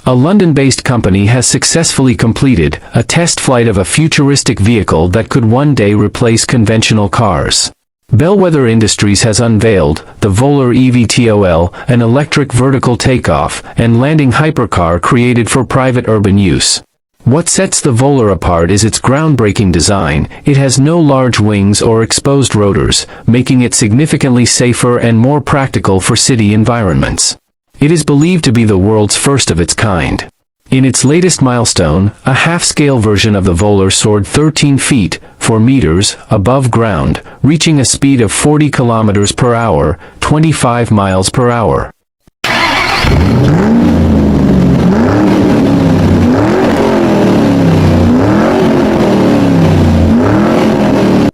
A London-based company has successfully completed a test flight of a futuristic vehicle that could one day replace conventional cars. Bellwether Industries has unveiled the Volar eVTOL, an electric vertical takeoff and landing hypercar created for private urban use. What sets the Volar apart is its groundbreaking design. It has no large wings or exposed rotors, making it significantly safer and more practical for city environments. It is believed to be the world's first of its kind. In its latest milestone, a half-scale version of the Volar soared 13 feet, 4 meters, above ground, reaching a speed of 40 kilometers per hour, 25 miles per hour.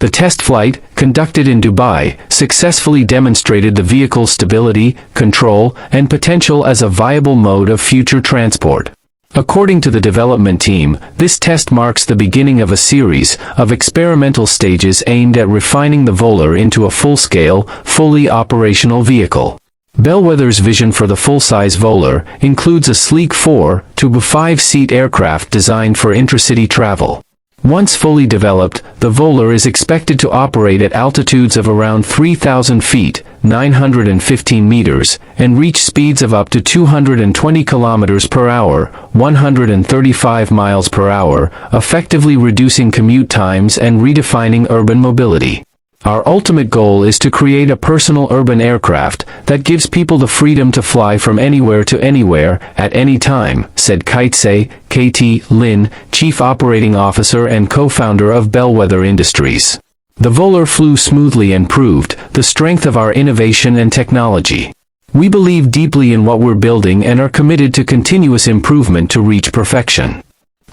The test flight, conducted in Dubai, successfully demonstrated the vehicle's stability, control, and potential as a viable mode of future transport. According to the development team, this test marks the beginning of a series of experimental stages aimed at refining the Volar into a full-scale, fully operational vehicle. Bellwether's vision for the full-size Volar includes a sleek 4 to 5-seat aircraft designed for intracity travel. Once fully developed, the Volar is expected to operate at altitudes of around 3,000 feet, 915 meters, and reach speeds of up to 220 kilometers per hour, 135 miles per hour, effectively reducing commute times and redefining urban mobility. Our ultimate goal is to create a personal urban aircraft that gives people the freedom to fly from anywhere to anywhere, at any time, said Kaitse KT Lin, Chief Operating Officer and co-founder of Bellwether Industries. The Volar flew smoothly and proved the strength of our innovation and technology. We believe deeply in what we're building and are committed to continuous improvement to reach perfection.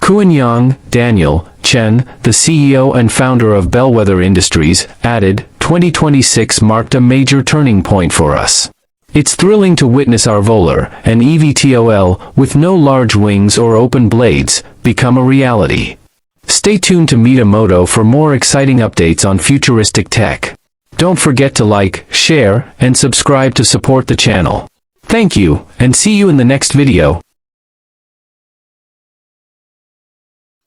Kuan-Yang Daniel Chen, the CEO and founder of Bellwether Industries, added, 2026 marked a major turning point for us. It's thrilling to witness our Volar, an eVTOL, with no large wings or open blades, become a reality. Stay tuned to Mitamoto for more exciting updates on futuristic tech. Don't forget to like, share, and subscribe to support the channel. Thank you, and see you in the next video.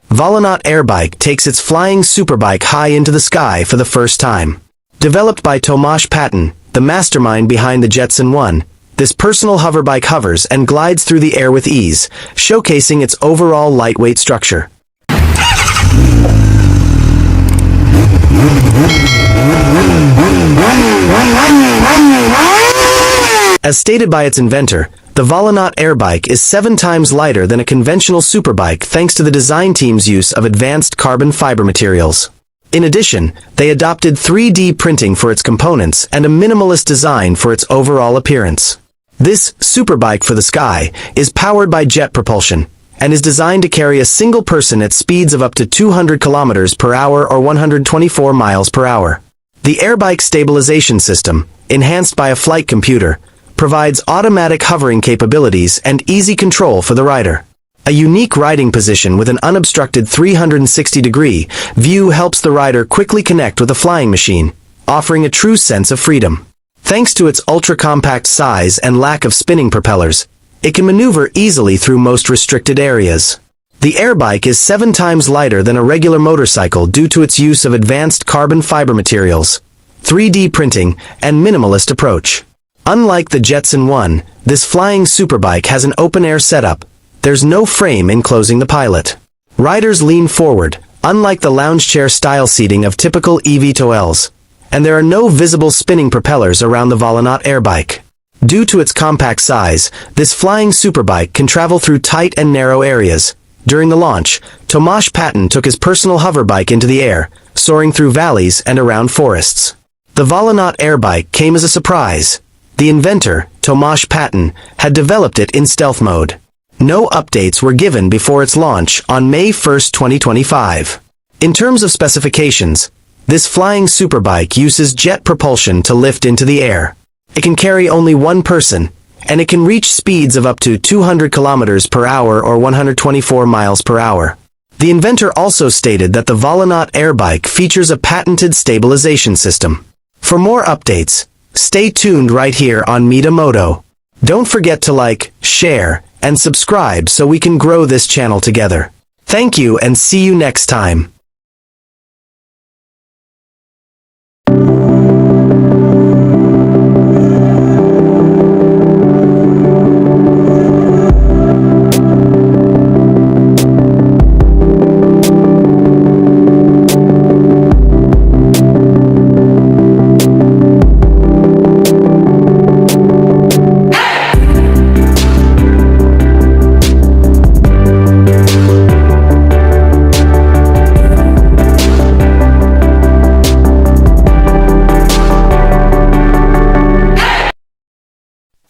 Volonaut AirBike takes its flying superbike high into the sky for the first time. Developed by Tomasz Patton, the mastermind behind the Jetson 1, this personal hoverbike hovers and glides through the air with ease, showcasing its overall lightweight structure. As stated by its inventor, the Volonaut AirBike is 7 times lighter than a conventional superbike thanks to the design team's use of advanced carbon fiber materials. In addition, they adopted 3D printing for its components and a minimalist design for its overall appearance. This superbike for the sky is powered by jet propulsion and is designed to carry a single person at speeds of up to 200 kilometers per hour or 124 miles per hour. The AirBike stabilization system, enhanced by a flight computer, provides automatic hovering capabilities and easy control for the rider. A unique riding position with an unobstructed 360-degree view helps the rider quickly connect with a flying machine, offering a true sense of freedom. Thanks to its ultra-compact size and lack of spinning propellers, it can maneuver easily through most restricted areas. The AirBike is 7 times lighter than a regular motorcycle due to its use of advanced carbon fiber materials, 3D printing, and minimalist approach. Unlike the Jetson 1, this flying superbike has an open-air setup. There's no frame enclosing the pilot. Riders lean forward, unlike the lounge chair-style seating of typical eVTOLs, and there are no visible spinning propellers around the Volonaut AirBike. Due to its compact size, this flying superbike can travel through tight and narrow areas. During the launch, Tomasz Patton took his personal hoverbike into the air, soaring through valleys and around forests. The Volonaut AirBike came as a surprise. The inventor, Tomasz Patton, had developed it in stealth mode. No updates were given before its launch on May 1, 2025. In terms of specifications, this flying superbike uses jet propulsion to lift into the air. It can carry only one person, and it can reach speeds of up to 200 kilometers per hour or 124 miles per hour. The inventor also stated that the Volonaut AirBike features a patented stabilization system. For more updates, stay tuned right here on Mitamoto. Don't forget to like, share, and subscribe so we can grow this channel together. Thank you and see you next time.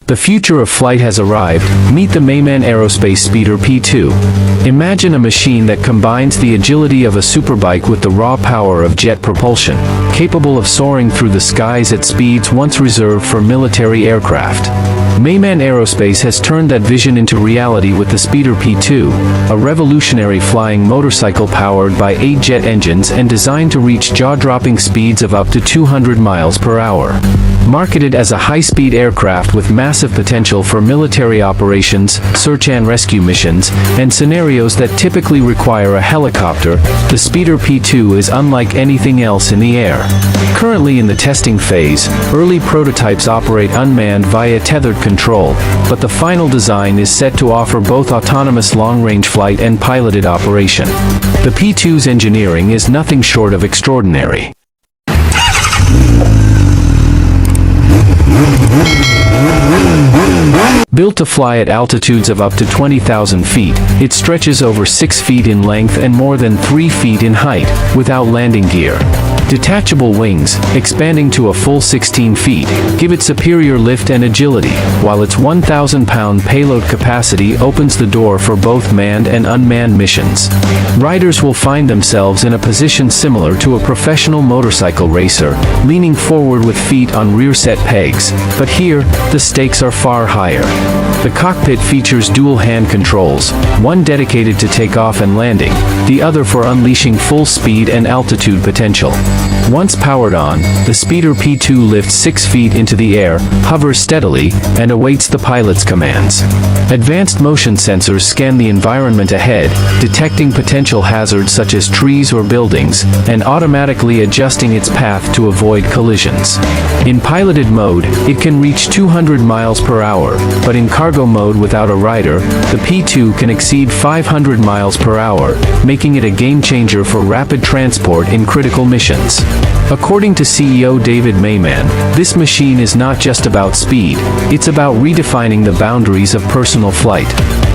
The future of flight has arrived. Meet the Mayman Aerospace Speeder P2. Imagine a machine that combines the agility of a superbike with the raw power of jet propulsion, capable of soaring through the skies at speeds once reserved for military aircraft. Mayman Aerospace has turned that vision into reality with the Speeder P2, a revolutionary flying motorcycle powered by 8 jet engines and designed to reach jaw-dropping speeds of up to 200 miles per hour. Marketed as a high-speed aircraft with massive potential for military operations, search and rescue missions, and scenarios that typically require a helicopter, the Speeder P2 is unlike anything else in the air. Currently in the testing phase, early prototypes operate unmanned via tethered control, but the final design is set to offer both autonomous long-range flight and piloted operation. The P2's engineering is nothing short of extraordinary. Built to fly at altitudes of up to 20,000 feet, it stretches over 6 feet in length and more than 3 feet in height, without landing gear. Detachable wings, expanding to a full 16 feet, give it superior lift and agility, while its 1,000-pound payload capacity opens the door for both manned and unmanned missions. Riders will find themselves in a position similar to a professional motorcycle racer, leaning forward with feet on rear-set pegs, but here, the stakes are far higher. The cockpit features dual hand controls, one dedicated to takeoff and landing, the other for unleashing full speed and altitude potential. Once powered on, the Speeder P2 lifts 6 feet into the air, hovers steadily, and awaits the pilot's commands. Advanced motion sensors scan the environment ahead, detecting potential hazards such as trees or buildings, and automatically adjusting its path to avoid collisions. In piloted mode, it can reach 200 miles per hour, but in cargo mode without a rider, the P2 can exceed 500 miles per hour, making it a game-changer for rapid transport in critical missions. According to CEO David Mayman, this machine is not just about speed, it's about redefining the boundaries of personal flight.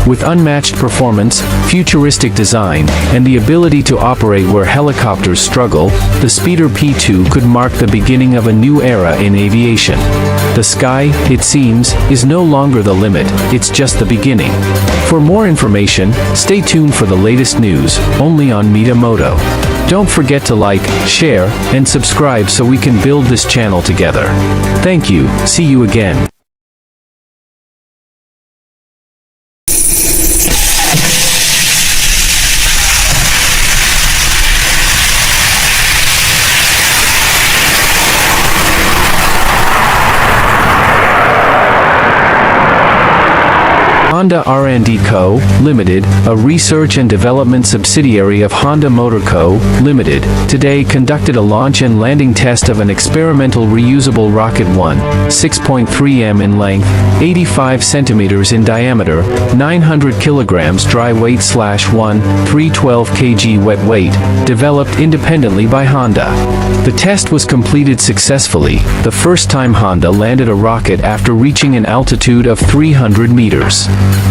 With unmatched performance, futuristic design, and the ability to operate where helicopters struggle, the Speeder P2 could mark the beginning of a new era in aviation. The sky, it seems, is no longer the limit, it's just the beginning. For more information, stay tuned for the latest news, only on Mitamoto. Don't forget to like, share, and subscribe so we can build this channel together. Thank you, see you again. Honda R&D Co., Limited, a research and development subsidiary of Honda Motor Co., Limited, today conducted a launch and landing test of an experimental reusable Rocket 1, 6.3 m in length, 85 centimeters in diameter, 900 kilograms dry weight / 312 kg wet weight, developed independently by Honda. The test was completed successfully, the first time Honda landed a rocket after reaching an altitude of 300 meters.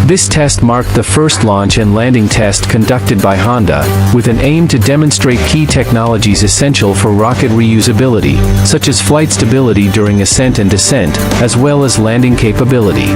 This test marked the first launch and landing test conducted by Honda, with an aim to demonstrate key technologies essential for rocket reusability, such as flight stability during ascent and descent, as well as landing capability.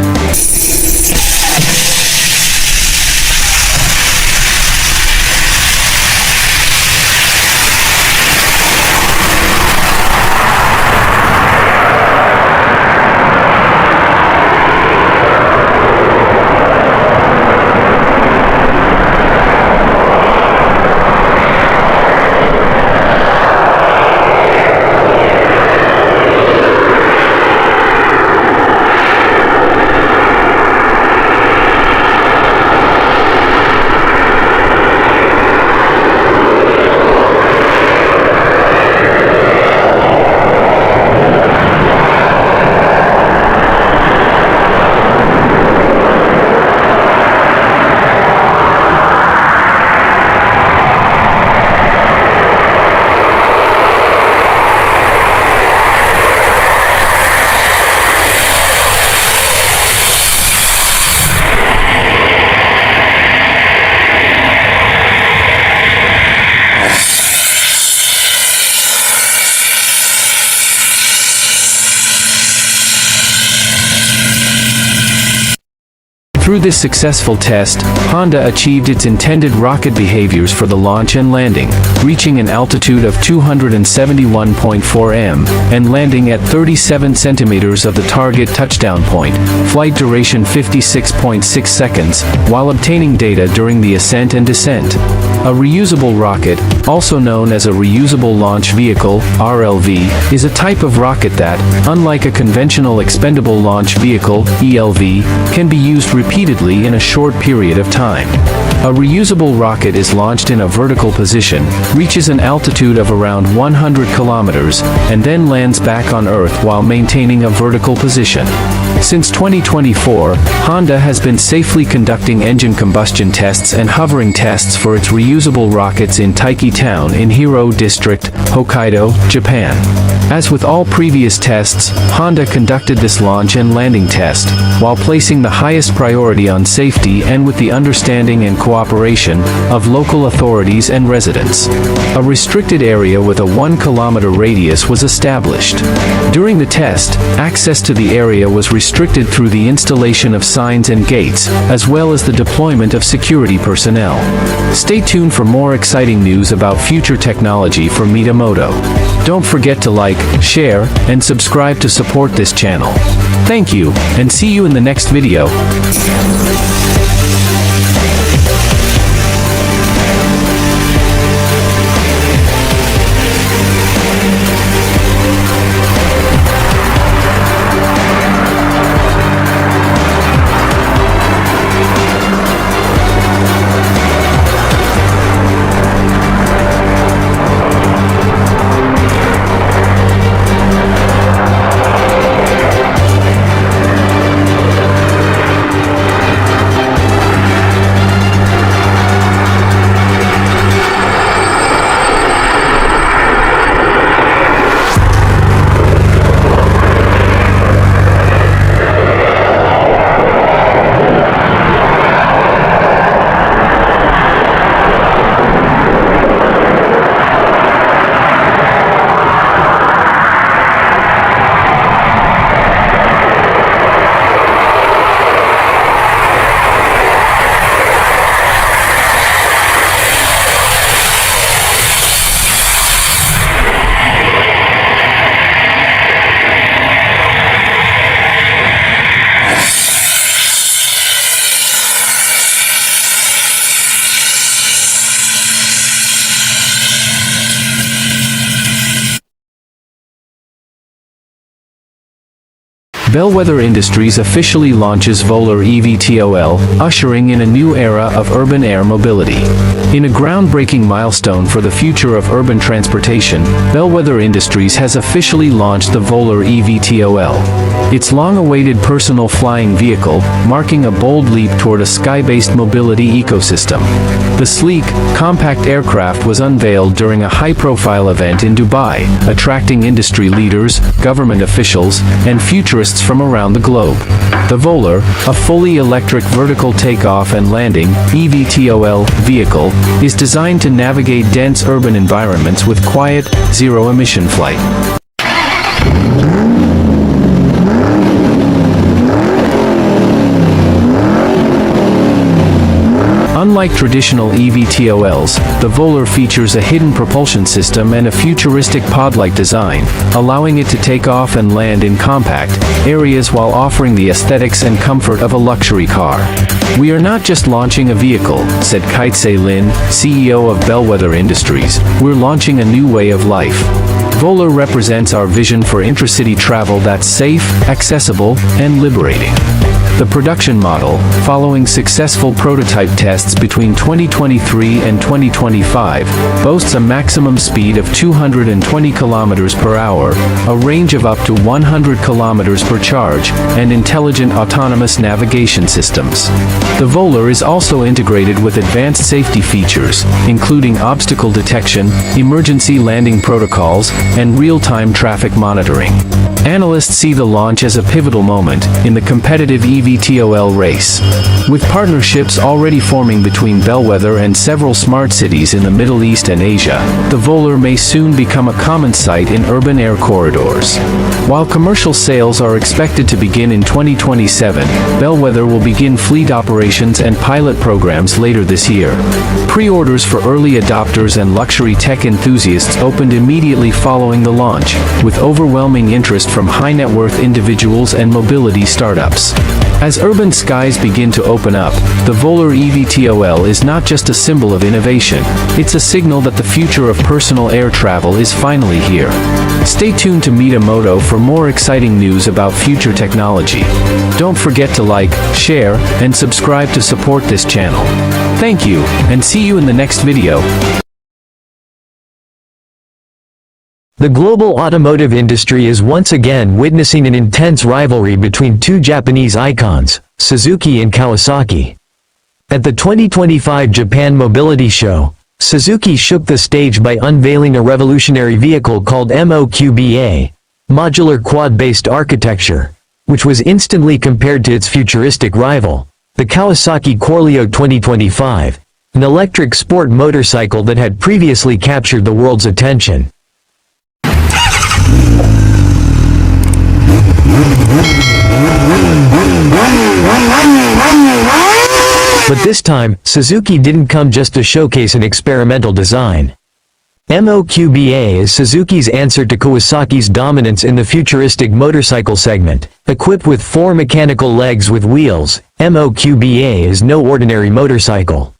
Through this successful test, Honda achieved its intended rocket behaviors for the launch and landing, reaching an altitude of 271.4 m and landing at 37 centimeters of the target touchdown point, flight duration 56.6 seconds, while obtaining data during the ascent and descent. A reusable rocket, also known as a reusable launch vehicle, RLV, is a type of rocket that, unlike a conventional expendable launch vehicle, ELV, can be used repeatedly in a short period of time. A reusable rocket is launched in a vertical position, reaches an altitude of around 100 kilometers, and then lands back on Earth while maintaining a vertical position. Since 2024, Honda has been safely conducting engine combustion tests and hovering tests for its reusable rockets in Taiki Town in Hiro District, Hokkaido, Japan. As with all previous tests, Honda conducted this launch and landing test, while placing the highest priority on safety and with the understanding and cooperation of local authorities and residents. A restricted area with a 1-kilometer radius was established. During the test, access to the area was restricted through the installation of signs and gates, as well as the deployment of security personnel. Stay tuned for more exciting news about future technology from Mitamoto. Don't forget to like, share, and subscribe to support this channel. Thank you, and see you in the next video. Bellwether Industries officially launches Volar eVTOL, ushering in a new era of urban air mobility. In a groundbreaking milestone for the future of urban transportation, Bellwether Industries has officially launched the Volar eVTOL. Its long-awaited personal flying vehicle, marking a bold leap toward a sky-based mobility ecosystem. The sleek, compact aircraft was unveiled during a high-profile event in Dubai, attracting industry leaders, government officials, and futurists from around the globe. The Volar, a fully electric vertical takeoff and landing (eVTOL) vehicle, is designed to navigate dense urban environments with quiet, zero-emission flight. Unlike traditional eVTOLs, the Volar features a hidden propulsion system and a futuristic pod-like design, allowing it to take off and land in compact areas while offering the aesthetics and comfort of a luxury car. "We are not just launching a vehicle," said Kaitsei Lin, CEO of Bellwether Industries, "we're launching a new way of life." Volar represents our vision for intracity travel that's safe, accessible, and liberating. The production model, following successful prototype tests between 2023 and 2025, boasts a maximum speed of 220 km per hour, a range of up to 100 km per charge, and intelligent autonomous navigation systems. The Volar is also integrated with advanced safety features, including obstacle detection, emergency landing protocols, and real-time traffic monitoring. Analysts see the launch as a pivotal moment in the competitive EV eVTOL race. With partnerships already forming between Bellwether and several smart cities in the Middle East and Asia, the Volar may soon become a common sight in urban air corridors. While commercial sales are expected to begin in 2027, Bellwether will begin fleet operations and pilot programs later this year. Pre-orders for early adopters and luxury tech enthusiasts opened immediately following the launch, with overwhelming interest from high-net-worth individuals and mobility startups. As urban skies begin to open up, the Volar eVTOL is not just a symbol of innovation, it's a signal that the future of personal air travel is finally here. Stay tuned to Mitamoto for more exciting news about future technology. Don't forget to like, share, and subscribe to support this channel. Thank you, and see you in the next video. The global automotive industry is once again witnessing an intense rivalry between two Japanese icons, Suzuki and Kawasaki. At the 2025 Japan Mobility Show, Suzuki shook the stage by unveiling a revolutionary vehicle called MOQBA, modular quad-based architecture, which was instantly compared to its futuristic rival, the Kawasaki Corleo 2025, an electric sport motorcycle that had previously captured the world's attention. But this time, Suzuki didn't come just to showcase an experimental design. MOQBA is Suzuki's answer to Kawasaki's dominance in the futuristic motorcycle segment. Equipped with 4 mechanical legs with wheels, MOQBA is no ordinary motorcycle.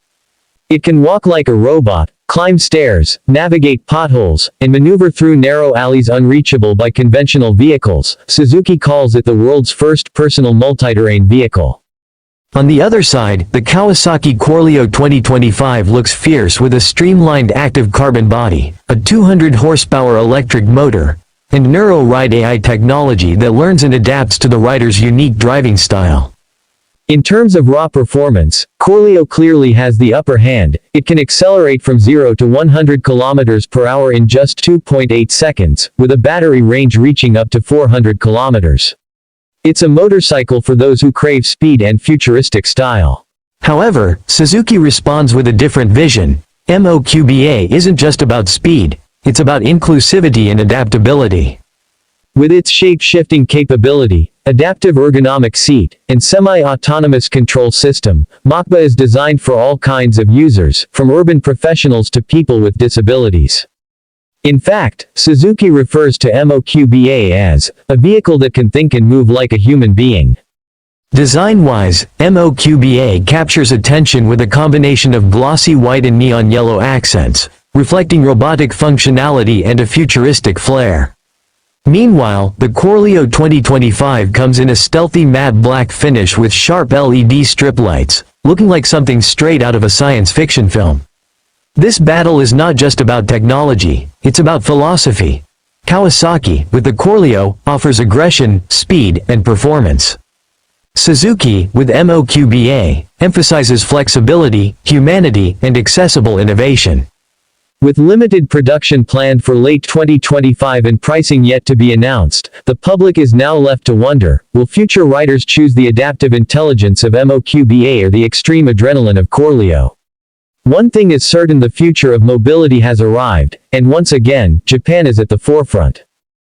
It can walk like a robot, climb stairs, navigate potholes, and maneuver through narrow alleys unreachable by conventional vehicles. Suzuki calls it the world's first personal multi-terrain vehicle. On the other side, the Kawasaki Corleo 2025 looks fierce with a streamlined active carbon body, a 200 horsepower electric motor, and Neuro-Ride AI technology that learns and adapts to the rider's unique driving style. In terms of raw performance, Corleo clearly has the upper hand. It can accelerate from 0 to 100 km per hour in just 2.8 seconds, with a battery range reaching up to 400 km. It's a motorcycle for those who crave speed and futuristic style. However, Suzuki responds with a different vision. MOQBA isn't just about speed, it's about inclusivity and adaptability. With its shape-shifting capability, adaptive ergonomic seat, and semi-autonomous control system, MOQBA is designed for all kinds of users, from urban professionals to people with disabilities. In fact, Suzuki refers to MOQBA as a vehicle that can think and move like a human being. Design-wise, MOQBA captures attention with a combination of glossy white and neon yellow accents, reflecting robotic functionality and a futuristic flair. Meanwhile, the Corleo 2025 comes in a stealthy matte black finish with sharp LED strip lights, looking like something straight out of a science fiction film. This battle is not just about technology, it's about philosophy. Kawasaki, with the Corleo, offers aggression, speed, and performance. Suzuki, with MOQBA, emphasizes flexibility, humanity, and accessible innovation. With limited production planned for late 2025 and pricing yet to be announced, the public is now left to wonder, will future riders choose the adaptive intelligence of MOQBA or the extreme adrenaline of Corleo? One thing is certain: the future of mobility has arrived, and once again, Japan is at the forefront.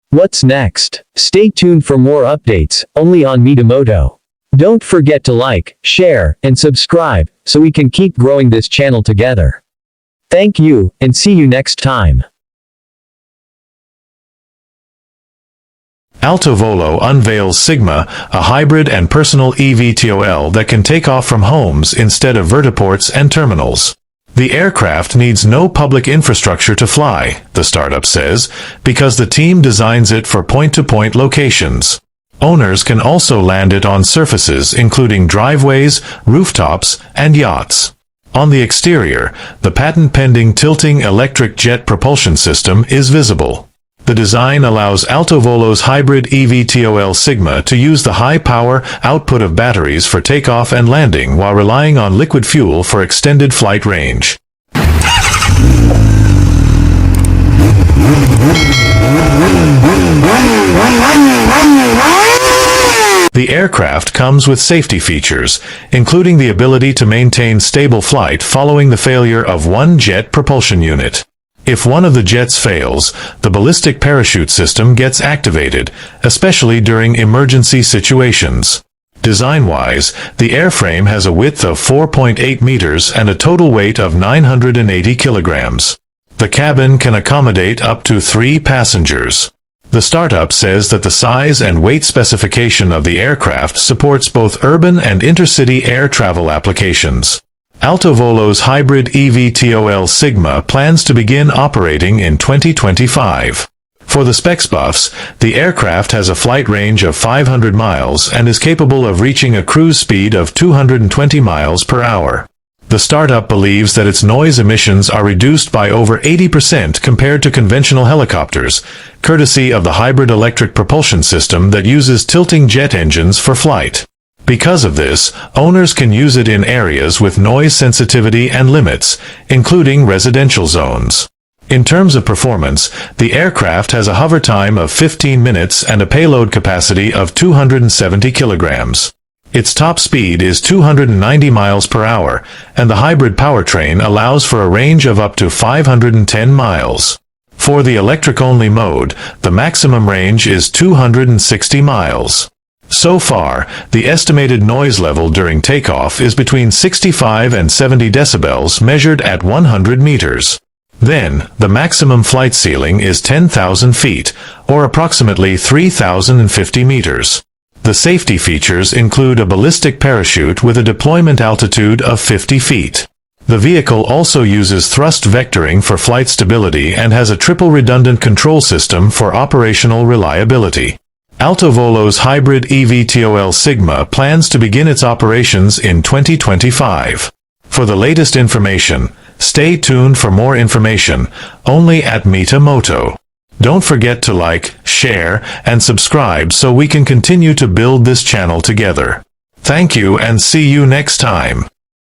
What's next? Stay tuned for more updates, only on Mitamoto. Don't forget to like, share, and subscribe, so we can keep growing this channel together. Thank you, and see you next time. ALTOVO unveils Sigma, a hybrid and personal eVTOL that can take off from homes instead of vertiports and terminals. The aircraft needs no public infrastructure to fly, the startup says, because the team designs it for point-to-point locations. Owners can also land it on surfaces including driveways, rooftops, and yachts. On the exterior, the patent-pending tilting electric jet propulsion system is visible. The design allows ALTOVO's hybrid eVTOL Sigma to use the high-power output of batteries for takeoff and landing while relying on liquid fuel for extended flight range. The aircraft comes with safety features, including the ability to maintain stable flight following the failure of one jet propulsion unit. If one of the jets fails, the ballistic parachute system gets activated, especially during emergency situations. Design-wise, the airframe has a width of 4.8 meters and a total weight of 980 kilograms. The cabin can accommodate up to 3 passengers. The startup says that the size and weight specification of the aircraft supports both urban and intercity air travel applications. ALTOVO's hybrid eVTOL Sigma plans to begin operating in 2025. For the specs buffs, the aircraft has a flight range of 500 miles and is capable of reaching a cruise speed of 220 miles per hour. The startup believes that its noise emissions are reduced by over 80% compared to conventional helicopters, courtesy of the hybrid electric propulsion system that uses tilting jet engines for flight. Because of this, owners can use it in areas with noise sensitivity and limits, including residential zones. In terms of performance, the aircraft has a hover time of 15 minutes and a payload capacity of 270 kilograms. Its top speed is 290 miles per hour, and the hybrid powertrain allows for a range of up to 510 miles. For the electric-only mode, the maximum range is 260 miles. So far, the estimated noise level during takeoff is between 65 and 70 decibels measured at 100 meters. Then, the maximum flight ceiling is 10,000 feet, or approximately 3,050 meters. The safety features include a ballistic parachute with a deployment altitude of 50 feet. The vehicle also uses thrust vectoring for flight stability and has a triple redundant control system for operational reliability. ALTOVO's hybrid eVTOL Sigma plans to begin its operations in 2025. For the latest information, stay tuned for more information, only at Mitamoto. Don't forget to like, share, and subscribe so we can continue to build this channel together. Thank you and see you next time.